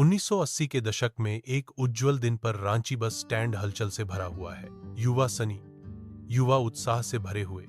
1980 के दशक में एक उज्जवल दिन पर रांची बस स्टैंड हलचल से भरा हुआ है। युवा सनी, युवा उत्साह से भरे हुए,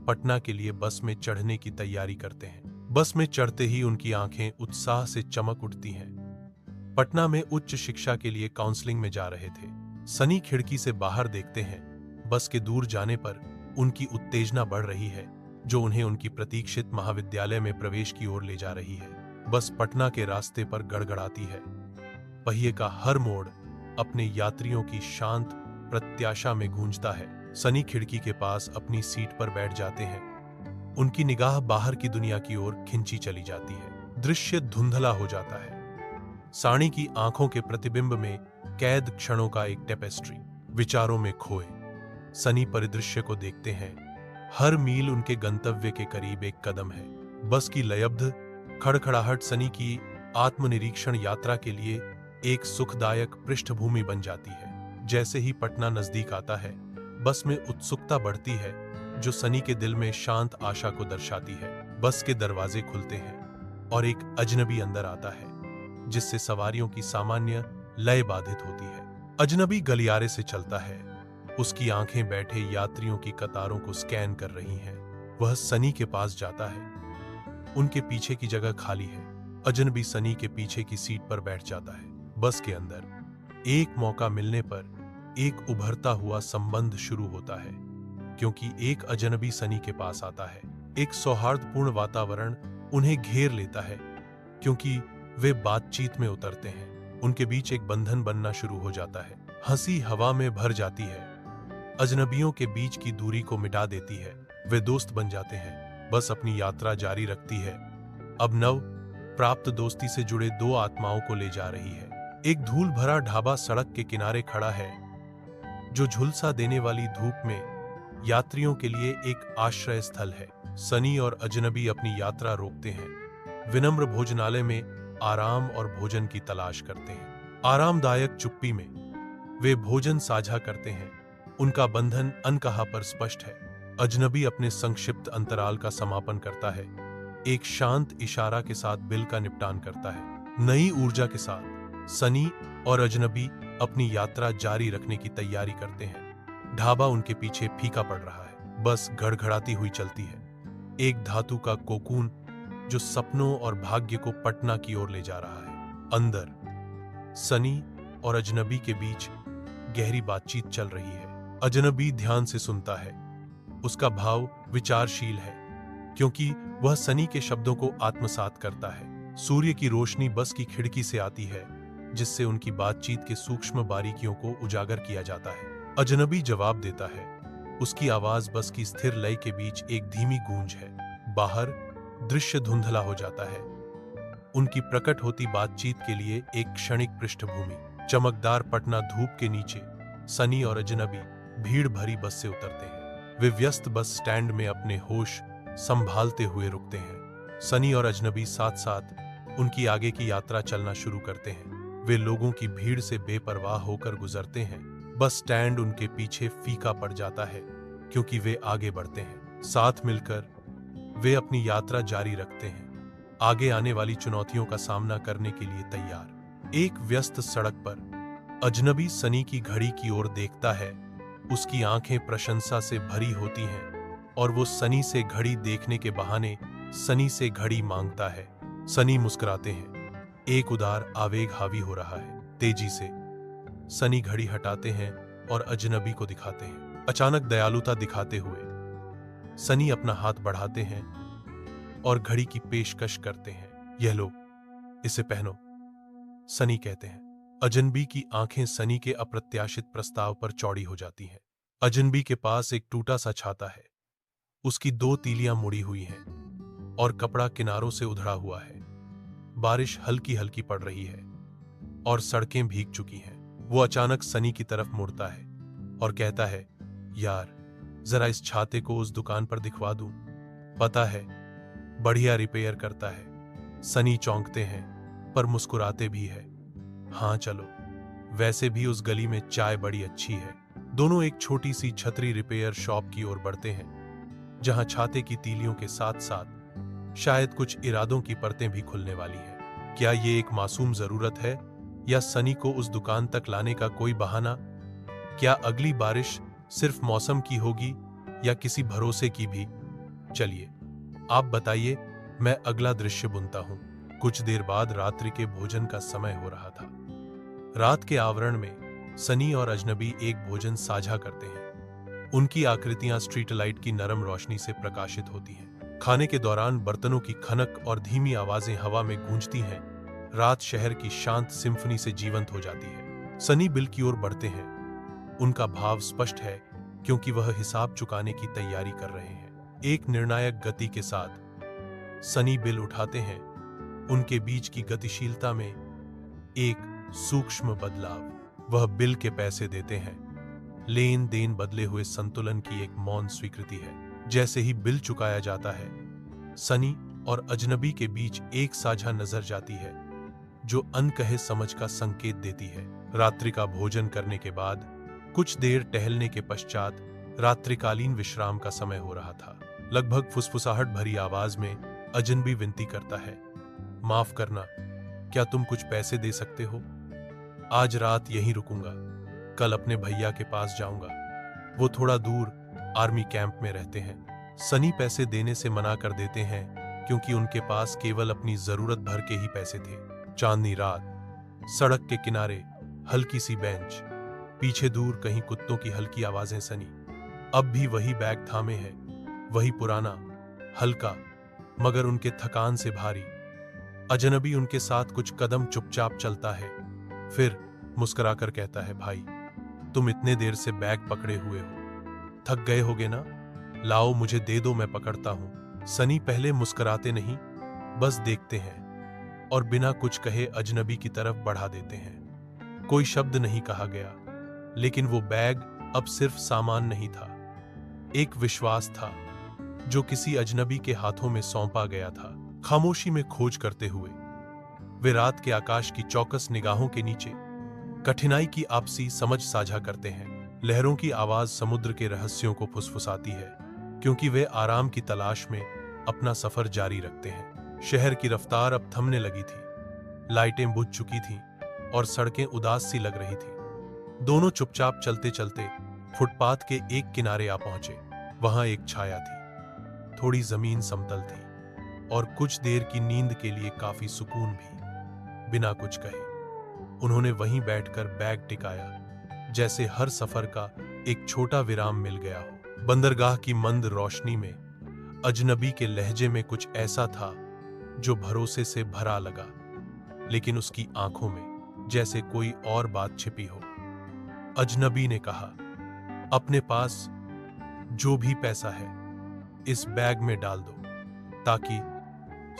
पटना के लिए बस में चढ़ने की तैयारी करते हैं। बस में चढ़ते ही उनकी आंखें उत्साह से चमक उठती हैं। पटना में उच्च शिक्षा के लिए काउंसलिंग में जा रहे थे। सनी खिड़की से बाहर देखते हैं। बस के दूर जाने पर उनकी उत्तेजना बढ़ रही है, जो उन्हें उनकी प्रतीक्षित महाविद्यालय में प्रवेश की ओर ले जा रही है। बस पटना के रास्ते पर गड़गड़ाती है। पहिए का हर मोड़ अपने यात्रियों की शांत प्रत्याशा में गूंजता है। सनी खिड़की के पास अपनी सीट पर बैठ जाते हैं। उनकी निगाह बाहर की दुनिया की ओर खिंची चली जाती है। दृश्य धुंधला हो जाता है। सानी की आंखों के प्रतिबिंब में कैद क्षणों का एक टेपेस्ट्री। विचारों में खोए सनी परिदृश्य को देखते हैं। हर मील उनके गंतव्य के करीब एक कदम है। बस की लयबद्ध खड़खड़ाहट सनी की आत्मनिरीक्षण यात्रा के लिए एक सुखदायक पृष्ठभूमि बन जाती है। जैसे ही पटना नजदीक आता है, बस में उत्सुकता बढ़ती है, जो सनी के दिल में शांत आशा को दर्शाती है। बस के दरवाजे खुलते हैं और एक अजनबी अंदर आता है, जिससे सवारियों की सामान्य लय बाधित होती है। अजनबी गलियारे से चलता है। उसकी आंखें बैठे यात्रियों की कतारों को स्कैन कर रही हैं। वह सनी के पास जाता है। उनके पीछे की जगह खाली है। अजनबी सनी के पीछे की सीट पर बैठ जाता है। बस के अंदर एक मौका मिलने पर एक उभरता हुआ संबंध शुरू होता है, क्योंकि एक अजनबी सनी के पास आता है। एक सौहार्दपूर्ण वातावरण उन्हें घेर लेता है, क्योंकि वे बातचीत में उतरते हैं। उनके बीच एक बंधन बनना शुरू हो जाता है। हंसी हवा में भर जाती है, अजनबियों के बीच की दूरी को मिटा देती है। वे दोस्त बन जाते हैं। बस अपनी यात्रा जारी रखती है, अब नव प्राप्त दोस्ती से जुड़े दो आत्माओं को ले जा रही है। एक धूल भरा ढाबा सड़क के किनारे खड़ा है, जो झुलसा देने वाली धूप में यात्रियों के लिए एक आश्रय स्थल है। सनी और अजनबी अपनी यात्रा रोकते हैं। विनम्र भोजनालय में आराम और भोजन की तलाश करते हैं। आरामदायक चुप्पी में वे भोजन साझा करते हैं। उनका बंधन अनकहा पर स्पष्ट है। अजनबी अपने संक्षिप्त अंतराल का समापन करता है। एक शांत इशारा के साथ बिल का निपटान करता है। नई ऊर्जा के साथ सनी और अजनबी अपनी यात्रा जारी रखने की तैयारी करते हैं। ढाबा उनके पीछे फीका पड़ रहा है। बस गड़गड़ाती हुई चलती है। एक धातु का कोकून जो सपनों और भाग्य को पटना की ओर ले जा रहा है। अंदर सनी और अजनबी के बीच गहरी बातचीत चल रही है। अजनबी ध्यान से सुनता है। उसका भाव विचारशील है, क्योंकि वह सनी के शब्दों को आत्मसात करता है। सूर्य की रोशनी बस की खिड़की से आती है, जिससे उनकी बातचीत के सूक्ष्म बारीकियों को उजागर किया जाता है। अजनबी जवाब देता है। उसकी आवाज बस की स्थिर लय के बीच एक धीमी गूंज है। बाहर दृश्य धुंधला हो जाता है। उनकी प्रकट होती बातचीत के लिए एक क्षणिक पृष्ठभूमि। चमकदार पटना धूप के नीचे सनी और अजनबी भीड़ भरी बस से उतरते हैं। वे व्यस्त बस स्टैंड में अपने होश संभालते हुए रुकते हैं। सनी और अजनबी साथ साथ उनकी आगे की यात्रा चलना शुरू करते हैं। वे लोगों की भीड़ से बेपरवाह होकर गुजरते हैं। बस स्टैंड उनके पीछे फीका पड़ जाता है, क्योंकि वे आगे बढ़ते हैं। साथ मिलकर वे अपनी यात्रा जारी रखते हैं, आगे आने वाली चुनौतियों का सामना करने के लिए तैयार। एक व्यस्त सड़क पर अजनबी सनी की घड़ी की ओर देखता है। उसकी आंखें प्रशंसा से भरी होती हैं और वो सनी से घड़ी देखने के बहाने सनी से घड़ी मांगता है। सनी मुस्कुराते हैं। एक उदार आवेग हावी हो रहा है। तेजी से सनी घड़ी हटाते हैं और अजनबी को दिखाते हैं। अचानक दयालुता दिखाते हुए सनी अपना हाथ बढ़ाते हैं और घड़ी की पेशकश करते हैं। यह लो, इसे पहनो, सनी कहते हैं। अजनबी की आंखें सनी के अप्रत्याशित प्रस्ताव पर चौड़ी हो जाती हैं। अजनबी के पास एक टूटा सा छाता है। उसकी दो तीलियां मुड़ी हुई हैं और कपड़ा किनारों से उधड़ा हुआ है। बारिश हल्की हल्की पड़ रही है और सड़कें भीग चुकी हैं। वो अचानक सनी की तरफ मुड़ता है और कहता है, यार, जरा इस छाते को उस दुकान पर दिखवा दूं। पता है, बढ़िया रिपेयर करता है। सनी चौंकते हैं, पर मुस्कुराते भी है। हाँ चलो, वैसे भी उस गली में चाय बड़ी अच्छी है। दोनों एक छोटी सी छतरी रिपेयर शॉप की ओर बढ़ते हैं, जहां छाते की तीलियों के साथ साथ शायद कुछ इरादों की परतें भी खुलने वाली हैं। क्या ये एक मासूम जरूरत है या सनी को उस दुकान तक लाने का कोई बहाना? क्या अगली बारिश सिर्फ मौसम की होगी या किसी भरोसे की भी? चलिए आप बताइए, मैं अगला दृश्य बुनता हूं। कुछ देर बाद रात्रि के भोजन का समय हो रहा था। रात के आवरण में सनी और अजनबी एक भोजन साझा करते हैं। उनकी आकृतियां स्ट्रीट लाइट की नरम रोशनी से प्रकाशित होती हैं। खाने के दौरान बर्तनों की खनक और धीमी आवाजें हवा में गूंजती हैं। रात शहर की शांत सिम्फनी से जीवंत हो जाती है। सनी बिल की ओर बढ़ते हैं। उनका भाव स्पष्ट है क्योंकि वह हिसाब चुकाने की तैयारी कर रहे हैं। एक निर्णायक गति के साथ सनी बिल उठाते हैं। उनके बीच की गतिशीलता में एक सूक्ष्म बदलाव। वह बिल के पैसे देते हैं। लेन देन बदले हुए संतुलन की एक मौन स्वीकृति है। जैसे ही बिल चुकाया जाता है, सनी और अजनबी के बीच एक साझा नजर जाती है जो अनकहे समझ का संकेत देती है। रात्रि का भोजन करने के बाद कुछ देर टहलने के पश्चात रात्रिकालीन विश्राम का समय हो रहा था। लगभग फुसफुसाहट भरी आवाज में अजनबी विनती करता है, माफ करना, क्या तुम कुछ पैसे दे सकते हो? आज रात यहीं रुकूंगा, कल अपने भैया के पास जाऊंगा। वो थोड़ा दूर आर्मी कैंप में रहते हैं। सनी पैसे देने से मना कर देते हैं क्योंकि उनके पास केवल अपनी जरूरत भर के ही पैसे थे। चांदनी रात, सड़क के किनारे हल्की सी बेंच, पीछे दूर कहीं कुत्तों की हल्की आवाजें। सनी अब भी वही बैग थामे है, वही पुराना, हल्का मगर उनके थकान से भारी। अजनबी उनके साथ कुछ कदम चुपचाप चलता है, फिर मुस्कुराकर कहता है, भाई तुम इतने देर से बैग पकड़े हुए हो, थक गए होगे ना? लाओ मुझे दे दो, मैं पकड़ता हूं। सनी पहले मुस्कुराते नहीं, बस देखते हैं और बिना कुछ कहे अजनबी की तरफ बढ़ा देते हैं। कोई शब्द नहीं कहा गया, लेकिन वो बैग अब सिर्फ सामान नहीं था, एक विश्वास था जो किसी अजनबी के हाथों में सौंपा गया था। खामोशी में खोज करते हुए वे रात के आकाश की चौकस निगाहों के नीचे कठिनाई की आपसी समझ साझा करते हैं। लहरों की आवाज समुद्र के रहस्यों को फुसफुसाती है क्योंकि वे आराम की तलाश में अपना सफर जारी रखते हैं। शहर की रफ्तार अब थमने लगी थी। लाइटें बुझ चुकी थीं और सड़कें उदास सी लग रही थीं। दोनों चुपचाप चलते चलते फुटपाथ के एक किनारे आ पहुंचे। वहां एक छाया थी, थोड़ी जमीन समतल थी और कुछ देर की नींद के लिए काफी सुकून भी। बिना कुछ कहे उन्होंने वहीं बैठकर बैग टिकाया, जैसे हर सफर का एक छोटा विराम मिल गया हो। बंदरगाह की मंद रोशनी में अजनबी के लहजे में कुछ ऐसा था जो भरोसे से भरा लगा, लेकिन उसकी आंखों में जैसे कोई और बात छिपी हो। अजनबी ने कहा, अपने पास जो भी पैसा है इस बैग में डाल दो ताकि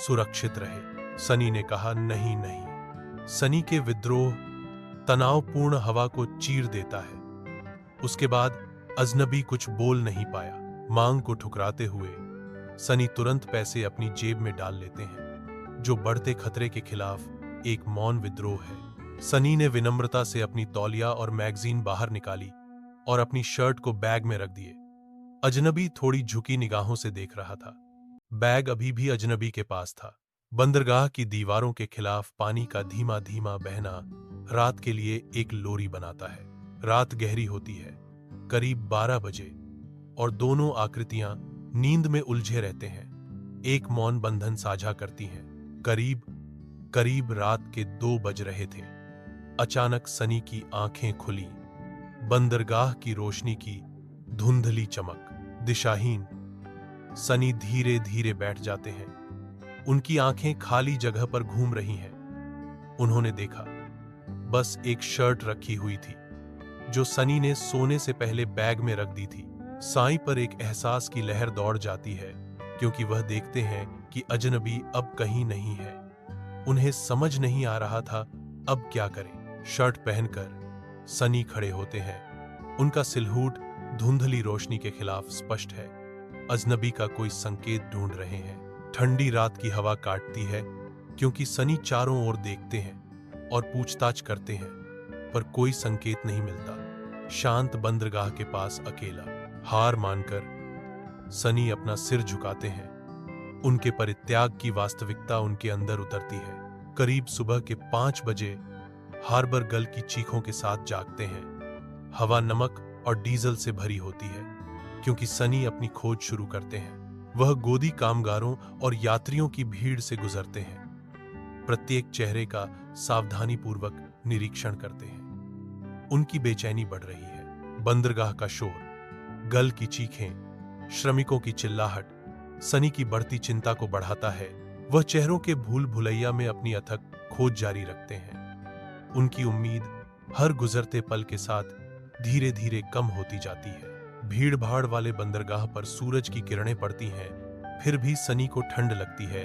सुरक्षित रहे। सनी ने कहा, नहीं नहीं। सनी के विद्रोह तनावपूर्ण हवा को चीर देता है। उसके बाद अजनबी कुछ बोल नहीं पाया। मांग को ठुकराते हुए सनी तुरंत पैसे अपनी जेब में डाल लेते हैं, जो बढ़ते खतरे के खिलाफ एक मौन विद्रोह है। सनी ने विनम्रता से अपनी तौलिया और मैगजीन बाहर निकाली और अपनी शर्ट को बैग में रख दिए। अजनबी थोड़ी झुकी निगाहों से देख रहा था। बैग अभी भी अजनबी के पास था। बंदरगाह की दीवारों के खिलाफ पानी का धीमा धीमा बहना रात के लिए एक लोरी बनाता है। रात गहरी होती है, करीब 12 बजे, और दोनों आकृतियां नींद में उलझे रहते हैं। एक मौन बंधन साझा करती हैं। करीब करीब रात के 2 बज रहे थे। अचानक सनी की आंखें खुली। बंदरगाह की रोशनी की धुंधली चमक, दिशाहीन। सनी धीरे धीरे बैठ जाते हैं। उनकी आंखें खाली जगह पर घूम रही हैं। उन्होंने देखा, बस एक शर्ट रखी हुई थी जो सनी ने सोने से पहले बैग में रख दी थी। साईं पर एक एहसास की लहर दौड़ जाती है क्योंकि वह देखते हैं कि अजनबी अब कहीं नहीं है। उन्हें समझ नहीं आ रहा था अब क्या करें। शर्ट पहनकर सनी खड़े होते हैं। उनका सिलहूट धुंधली रोशनी के खिलाफ स्पष्ट है। अजनबी का कोई संकेत ढूंढ रहे हैं। ठंडी रात की हवा काटती है क्योंकि सनी चारों ओर देखते हैं और पूछताछ करते हैं, पर कोई संकेत नहीं मिलता। शांत बंदरगाह के पास अकेला। हार मानकर सनी अपना सिर झुकाते हैं। उनके परित्याग की वास्तविकता उनके अंदर उतरती है। करीब सुबह के 5 बजे हार्बर गर्ल की चीखों के साथ जागते हैं। हवा नमक और डीजल से भरी होती है क्योंकि सनी अपनी खोज शुरू करते हैं। वह गोदी कामगारों और यात्रियों की भीड़ से गुजरते हैं, प्रत्येक चेहरे का सावधानीपूर्वक निरीक्षण करते हैं। उनकी बेचैनी बढ़ रही है। बंदरगाह का शोर, गर्ल की चीखें, श्रमिकों की चिल्लाहट सनी की बढ़ती चिंता को बढ़ाता है। वह चेहरों के भूल भुलैया में अपनी अथक खोज जारी रखते हैं। उनकी उम्मीद हर गुजरते पल के साथ धीरे धीरे कम होती जाती है। भीड़ भाड़ वाले बंदरगाह पर सूरज की किरणें पड़ती हैं, फिर भी सनी को ठंड लगती है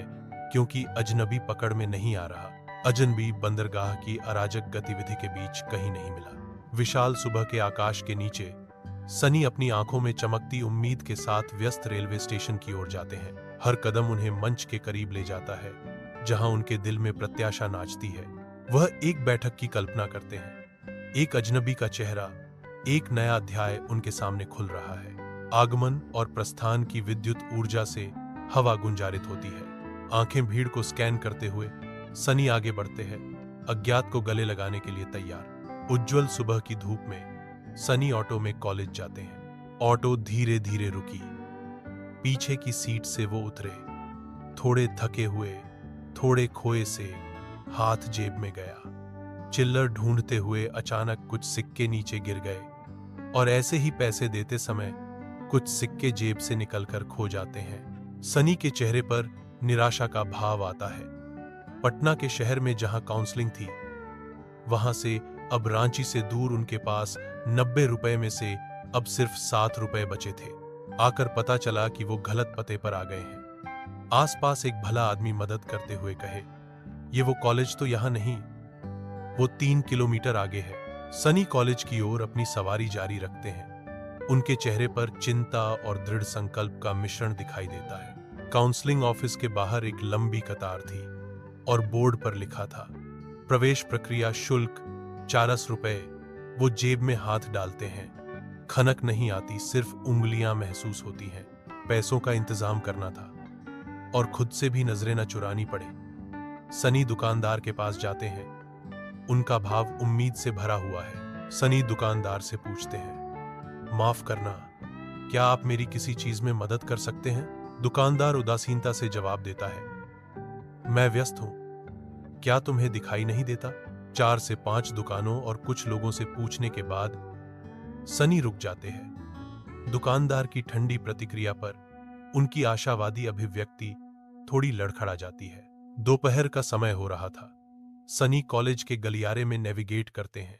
क्योंकि अजनबी पकड़ में नहीं आ रहा। अजनबी बंदरगाह की अराजक गतिविधि के बीच कहीं नहीं मिला। विशाल सुबह के आकाश के नीचे सनी अपनी आंखों में चमकती उम्मीद के साथ व्यस्त रेलवे स्टेशन की ओर जाते हैं। हर कदम उन्हें मंच के करीब ले जाता है जहां उनके दिल में प्रत्याशा नाचती है। वह एक बैठक की कल्पना करते हैं। एक अजनबी का चेहरा, एक नया अध्याय उनके सामने खुल रहा है। आगमन और प्रस्थान की विद्युत ऊर्जा से हवा गुंजारित होती है। आंखें भीड़ को स्कैन करते हुए सनी आगे बढ़ते हैं, अज्ञात को गले लगाने के लिए तैयार। उज्जवल सुबह की धूप में सनी ऑटो में कॉलेज जाते हैं। ऑटो धीरे धीरे रुकी। पीछे की सीट से वो उतरे, थोड़े थके हुए, थोड़े खोए से, हाथ जेब में गया। चिल्लर ढूंढते हुए अचानक कुछ सिक्के नीचे गिर गए और ऐसे ही पैसे देते समय कुछ सिक्के जेब से निकलकर खो जाते हैं। सनी के चेहरे पर निराशा का भाव आता है। पटना के शहर में जहां काउंसलिंग थी, वहां से अब रांची से दूर उनके पास 90 रुपए में से अब सिर्फ 7 रुपए बचे थे। आकर पता चला कि वो गलत पते पर आ गए हैं। आसपास एक भला आदमी मदद करते हुए कहे, ये वो कॉलेज तो यहां नहीं, वो 3 किलोमीटर आगे है। सनी कॉलेज की ओर अपनी सवारी जारी रखते हैं। उनके चेहरे पर चिंता और दृढ़ संकल्प का मिश्रण दिखाई देता है। काउंसलिंग ऑफिस के बाहर एक लंबी कतार थी और बोर्ड पर लिखा था, प्रवेश प्रक्रिया शुल्क 40 रुपए। वो जेब में हाथ डालते हैं। खनक नहीं आती, सिर्फ उंगलियां महसूस होती हैं। पैसों का इंतजाम करना था और खुद से भी नजरें न चुरानी पड़े। सनी दुकानदार के पास जाते हैं। उनका भाव उम्मीद से भरा हुआ है। सनी दुकानदार से पूछते हैं, माफ करना, क्या आप मेरी किसी चीज में मदद कर सकते हैं? दुकानदार उदासीनता से जवाब देता है, मैं व्यस्त हूं, क्या तुम्हें दिखाई नहीं देता? 4 से 5 दुकानों और कुछ लोगों से पूछने के बाद सनी रुक जाते हैं। दुकानदार की ठंडी प्रतिक्रिया पर उनकी आशावादी अभिव्यक्ति थोड़ी लड़खड़ा जाती है। दोपहर का समय हो रहा था। सनी कॉलेज के गलियारे में नेविगेट करते हैं।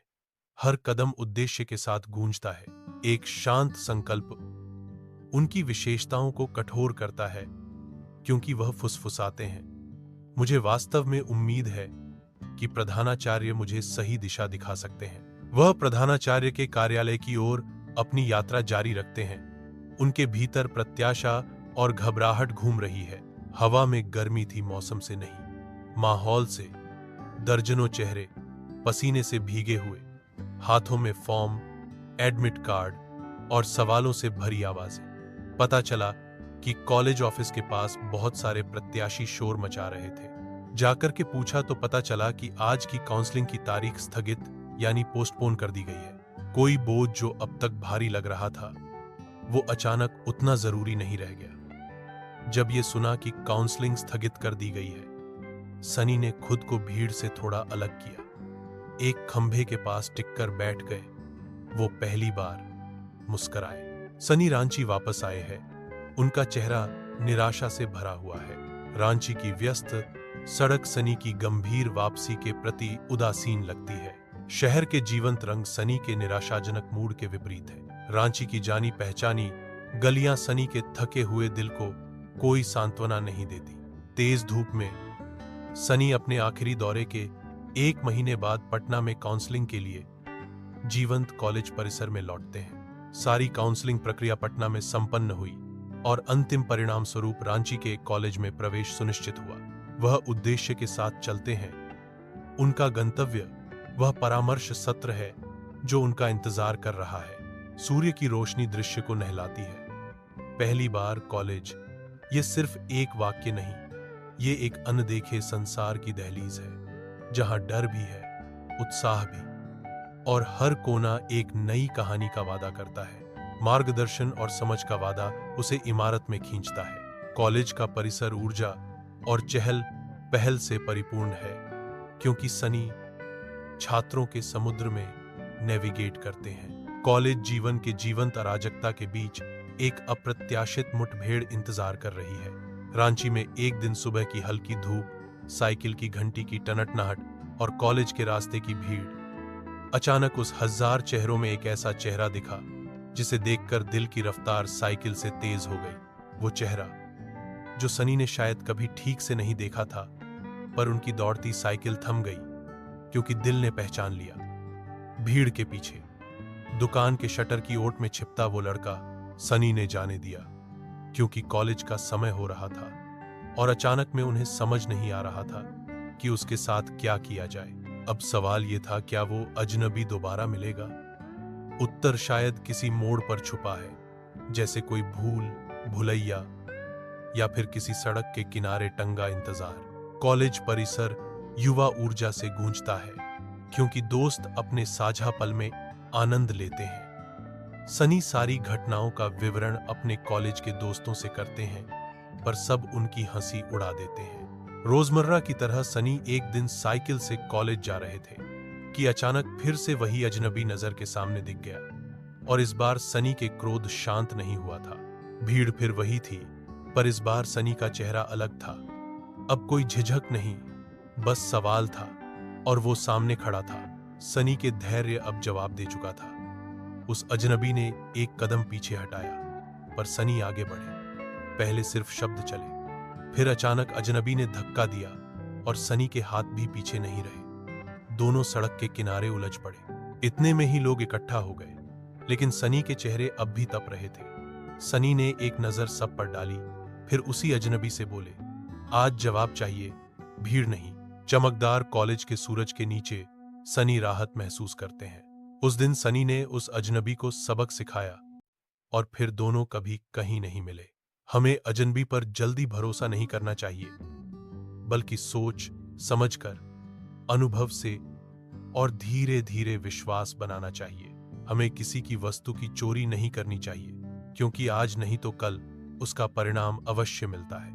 हर कदम उद्देश्य के साथ गूंजता है। एक शांत संकल्प उनकी विशेषताओं को कठोर करता है क्योंकि वह फुसफुसाते हैं, मुझे वास्तव में उम्मीद है कि प्रधानाचार्य मुझे सही दिशा दिखा सकते हैं। वह प्रधानाचार्य के कार्यालय की ओर अपनी यात्रा जारी रखते हैं। उनके भीतर प्रत्याशा और घबराहट घूम रही है। हवा में गर्मी थी, मौसम से नहीं, माहौल से। दर्जनों चेहरे पसीने से भीगे हुए, हाथों में फॉर्म, एडमिट कार्ड और सवालों से भरी आवाजें। पता चला कि कॉलेज ऑफिस के पास बहुत सारे प्रत्याशी शोर मचा रहे थे। जाकर के पूछा तो पता चला कि आज की काउंसलिंग की तारीख स्थगित यानी पोस्टपोन कर दी गई है। कोई बोझ जो अब तक भारी लग रहा था, वो अचानक उतना जरूरी नहीं रह गया। जब ये सुना कि काउंसलिंग स्थगित कर दी गई है, सनी ने खुद को भीड़ से थोड़ा अलग किया। एक खंभे के पास टिककर बैठ गए। वो पहली बार मुस्कुराए। सनी रांची वापस आए हैं। उनका चेहरा निराशा से भरा हुआ है। रांची की व्यस्त सड़क सनी की गंभीर वापसी के प्रति उदासीन लगती है। शहर के जीवंत रंग सनी के निराशाजनक मूड के विपरीत है। रांची की जानी पहचानी गलियां सनी के थके हुए दिल को कोई सांत्वना नहीं देती। तेज धूप में सनी अपने आखिरी दौरे के 1 महीने बाद पटना में काउंसलिंग के लिए जीवंत कॉलेज परिसर में लौटते हैं। सारी काउंसलिंग प्रक्रिया पटना में संपन्न हुई और अंतिम परिणाम स्वरूप रांची के कॉलेज में प्रवेश सुनिश्चित हुआ। वह उद्देश्य के साथ चलते हैं। उनका गंतव्य वह परामर्श सत्र है जो उनका इंतजार कर रहा है। सूर्य की रोशनी दृश्य को नहलाती है। पहली बार कॉलेज, ये सिर्फ एक वाक्य नहीं, ये एक अनदेखे संसार की दहलीज है, जहां डर भी है, उत्साह भी। और हर कोना एक नई कहानी का वादा करता है। मार्गदर्शन और समझ का वादा उसे इमारत में खींचता है। कॉलेज का परिसर ऊर्जा और चहल पहल से परिपूर्ण है, क्योंकि सनी छात्रों के समुद्र में नेविगेट करते हैं। कॉलेज जीवन के जीवंत अराजकता के बीच एक अप्रत्याशित मुठभेड़ इंतजार कर रही है। रांची में एक दिन सुबह की हल्की धूप, साइकिल की घंटी की टनटनाहट और कॉलेज के रास्ते की भीड़। अचानक उस हजार चेहरों में एक ऐसा चेहरा दिखा जिसे देखकर दिल की रफ्तार साइकिल से तेज हो गई। वो चेहरा जो सनी ने शायद कभी ठीक से नहीं देखा था, पर उनकी दौड़ती साइकिल थम गई क्योंकि दिल ने पहचान लिया। भीड़ के पीछे दुकान के शटर की ओट में छिपता वो लड़का सनी ने जाने दिया, क्योंकि कॉलेज का समय हो रहा था और अचानक में उन्हें समझ नहीं आ रहा था कि उसके साथ क्या किया जाए। अब सवाल ये था, क्या वो अजनबी दोबारा मिलेगा? उत्तर शायद किसी मोड़ पर छुपा है, जैसे कोई भूलैया या फिर किसी सड़क के किनारे टंगा इंतजार। कॉलेज परिसर युवा ऊर्जा से गूंजता है, क्योंकि दोस्त अपने साझा पल में आनंद लेते हैं। सनी सारी घटनाओं का विवरण अपने कॉलेज के दोस्तों से करते हैं, पर सब उनकी हंसी उड़ा देते हैं। रोजमर्रा की तरह सनी एक दिन साइकिल से कॉलेज जा रहे थे कि अचानक फिर से वही अजनबी नजर के सामने दिख गया। और इस बार सनी के क्रोध शांत नहीं हुआ था। भीड़ फिर वही थी, पर इस बार सनी का चेहरा अलग था। अब कोई झिझक नहीं, बस सवाल था, और वो सामने खड़ा था। सनी के धैर्य अब जवाब दे चुका था। उस अजनबी ने एक कदम पीछे हटाया, पर सनी आगे बढ़े। पहले सिर्फ शब्द चले, फिर अचानक अजनबी ने धक्का दिया और सनी के हाथ भी पीछे नहीं रहे। दोनों सड़क के किनारे उलझ पड़े। इतने में ही लोग इकट्ठा हो गए, लेकिन सनी के चेहरे अब भी तप रहे थे। सनी ने एक नजर सब पर डाली, फिर उसी अजनबी से बोले, आज जवाब चाहिए, भीड़ नहीं। चमकदार कॉलेज के सूरज के नीचे सनी राहत महसूस करते हैं। उस दिन सनी ने उस अजनबी को सबक सिखाया, और फिर दोनों कभी कहीं नहीं मिले। हमें अजनबी पर जल्दी भरोसा नहीं करना चाहिए, बल्कि सोच समझकर, अनुभव से और धीरे धीरे विश्वास बनाना चाहिए। हमें किसी की वस्तु की चोरी नहीं करनी चाहिए, क्योंकि आज नहीं तो कल उसका परिणाम अवश्य मिलता है।